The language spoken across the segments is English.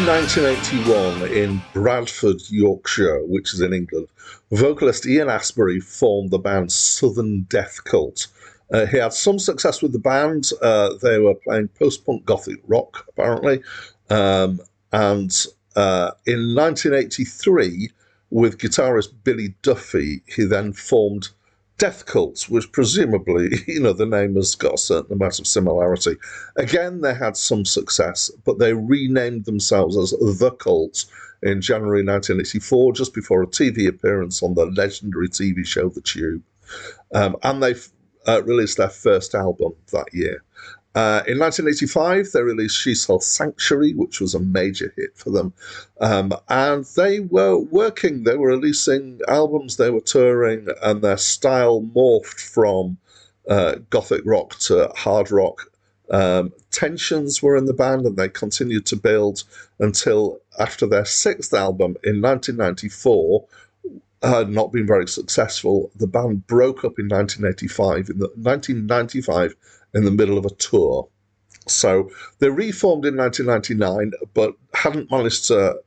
1981 in Bradford, Yorkshire, which is in England, vocalist Ian Astbury formed the band Southern Death Cult. He had some success with the band. They were playing post-punk gothic rock, apparently. And in 1983, with guitarist Billy Duffy, he then formed Death Cult, which presumably, the name has got a certain amount of similarity. Again, they had some success, but they renamed themselves as The Cult in January 1984, just before a TV appearance on the legendary TV show The Tube. And they released their first album that year. In 1985, they released She Sells Sanctuary, which was a major hit for them. And they were working, they were releasing albums, they were touring, and their style morphed from gothic rock to hard rock. Tensions were in the band, and they continued to build until after their sixth album in 1994 had not been very successful. The band broke up in 1995 in the middle of a tour. So they reformed in 1999, but hadn't managed to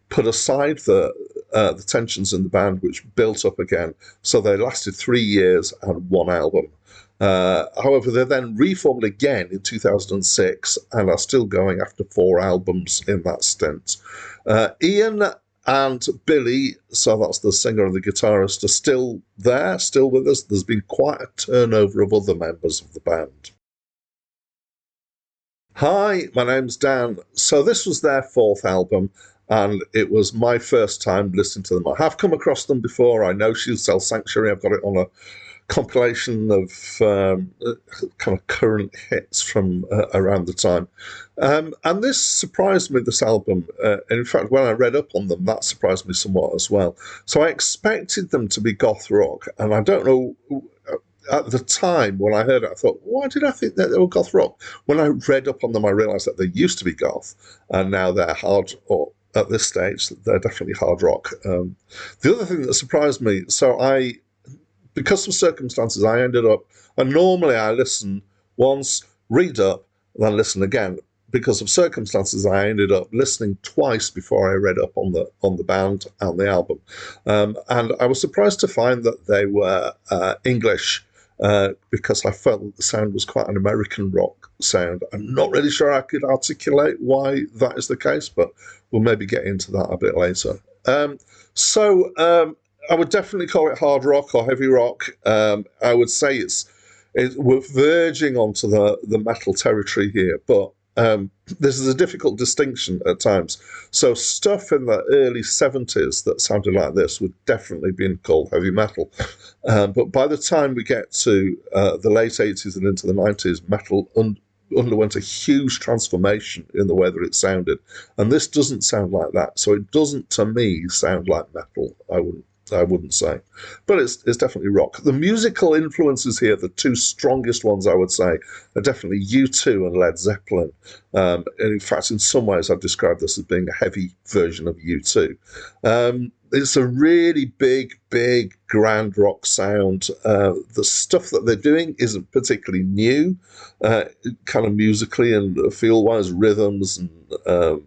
put aside the tensions in the band, which built up again. So they lasted 3 years and one album. However, they then reformed again in 2006 and are still going after 4 albums in that stint. Ian and Billy, so that's the singer and the guitarist, are still there, still with us. There's been quite a turnover of other members of the band. Hi, my name's Dan. So this was their 4th album, and it was my first time listening to them. I have come across them before. I know She Sells Sanctuary. I've got it on a compilation of kind of current hits from around the time. And this surprised me, this album. In fact, when I read up on them, that surprised me somewhat as well. So I expected them to be goth rock, and I don't know, at the time when I heard it, I thought, why did I think that they were goth rock? When I read up on them, I realised that they used to be goth, and now they're hard, or at this stage, they're definitely hard rock. The other thing that surprised me, because of circumstances, I ended up, and normally I listen once, read up, and then listen again. Because of circumstances, I ended up listening twice before I read up on the band and the album. And I was surprised to find that they were English, because I felt that the sound was quite an American rock sound. I'm not really sure I could articulate why that is the case, but we'll maybe get into that a bit later. I would definitely call it hard rock or heavy rock. I would say we're verging onto the metal territory here, but this is a difficult distinction at times. So stuff in the early 70s that sounded like this would definitely be called heavy metal. But by the time we get to the late 80s and into the 90s, metal underwent a huge transformation in the way that it sounded. And this doesn't sound like that. So it doesn't, to me, sound like metal, I wouldn't say. But it's definitely rock. The musical influences here, the 2 strongest ones, I would say, are definitely U2 and Led Zeppelin. And in fact, in some ways, I've described this as being a heavy version of U2. It's a really big, grand rock sound. The stuff that they're doing isn't particularly new, kind of musically and feel-wise, rhythms and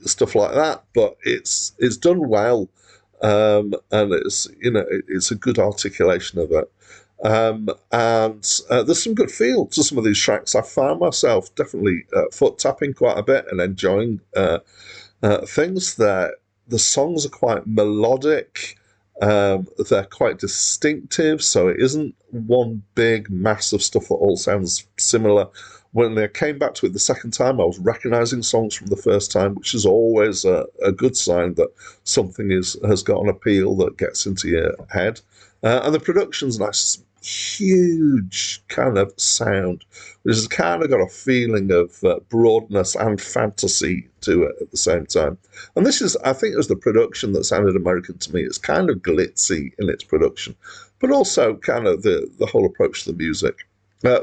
stuff like that. But it's done well. And it's a good articulation of it. And there's some good feel to some of these tracks. I found myself definitely foot tapping quite a bit and enjoying things. The songs are quite melodic. They're quite distinctive, so it isn't one big mass of stuff that all sounds similar. When I came back to it the second time, I was recognising songs from the first time, which is always a good sign that something has got an appeal that gets into your head. And the production's nice, huge kind of sound, which has kind of got a feeling of broadness and fantasy to it at the same time. And this is, I think, it was the production that sounded American to me. It's kind of glitzy in its production, but also kind of the whole approach to the music.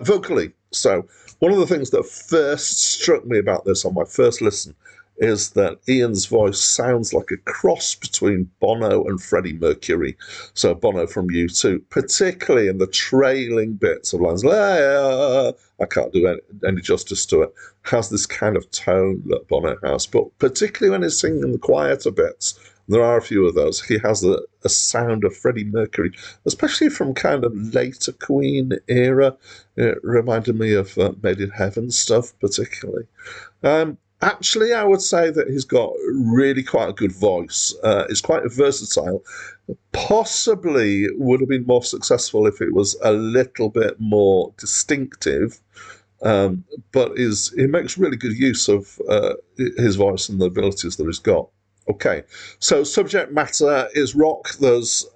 Vocally, so one of the things that first struck me about this on my first listen is that Ian's voice sounds like a cross between Bono and Freddie Mercury. So Bono from U2, particularly in the trailing bits of lines. I can't do any justice to it. Has this kind of tone that Bono has, but particularly when he's singing the quieter bits, there are a few of those. He has a sound of Freddie Mercury, especially from kind of later Queen era. It reminded me of Made in Heaven stuff, particularly. Actually, I would say that he's got really quite a good voice. It's quite versatile. Possibly would have been more successful if it was a little bit more distinctive. But he makes really good use of his voice and the abilities that he's got. Okay, so subject matter is rock. There's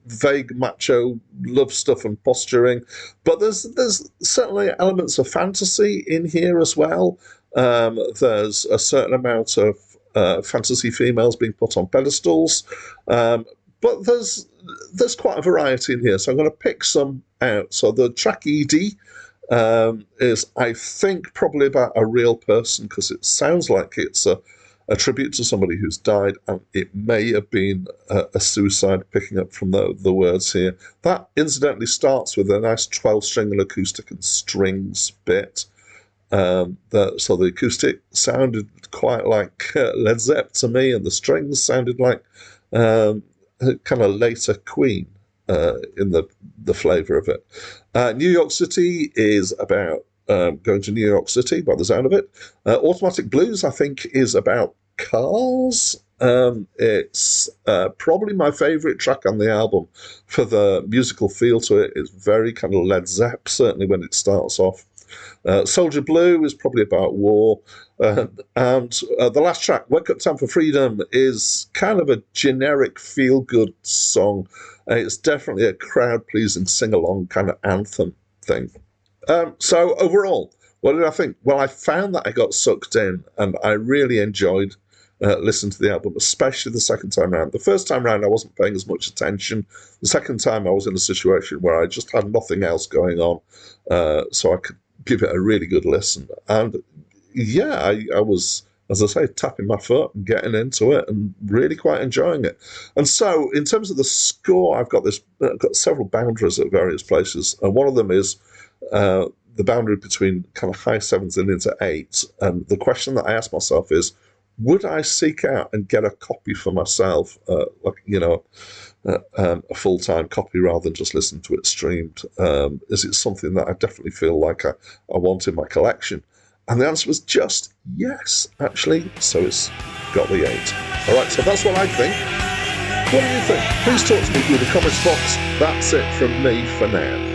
vague macho love stuff and posturing, but there's certainly elements of fantasy in here as well. There's a certain amount of fantasy females being put on pedestals, but there's quite a variety in here. So I'm going to pick some out. So the track Edie is, I think, probably about a real person, because it sounds like it's a tribute to somebody who's died, and it may have been a suicide, picking up from the words here. That incidentally starts with a nice 12-string and acoustic and strings bit. So the acoustic sounded quite like Led Zepp to me, and the strings sounded like kind of later Queen in the flavour of it. New York City is about going to New York City, by the sound of it. Automatic Blues, I think, is about cars. It's probably my favourite track on the album for the musical feel to it. It's very kind of Led Zepp, certainly when it starts off. Soldier Blue is probably about war. And the last track, Wake Up Time for Freedom, is kind of a generic feel-good song. It's definitely a crowd-pleasing sing-along kind of anthem thing. So overall, what did I think? Well, I found that I got sucked in, and I really enjoyed listening to the album, especially the second time round. The first time round, I wasn't paying as much attention. The second time, I was in a situation where I just had nothing else going on, so I could give it a really good listen. And yeah, I was, as I say, tapping my foot and getting into it and really quite enjoying it. And so in terms of the score, I've got several boundaries at various places. And one of them is the boundary between kind of high sevens and into eights. And the question that I ask myself is, would I seek out and get a copy for myself, a full-time copy rather than just listen to it streamed? Is it something that I definitely feel like I want in my collection? And the answer was just yes, actually. So it's got the 8. All right, so that's what I think. What do you think? Please talk to me through the comments box. That's it from me for now.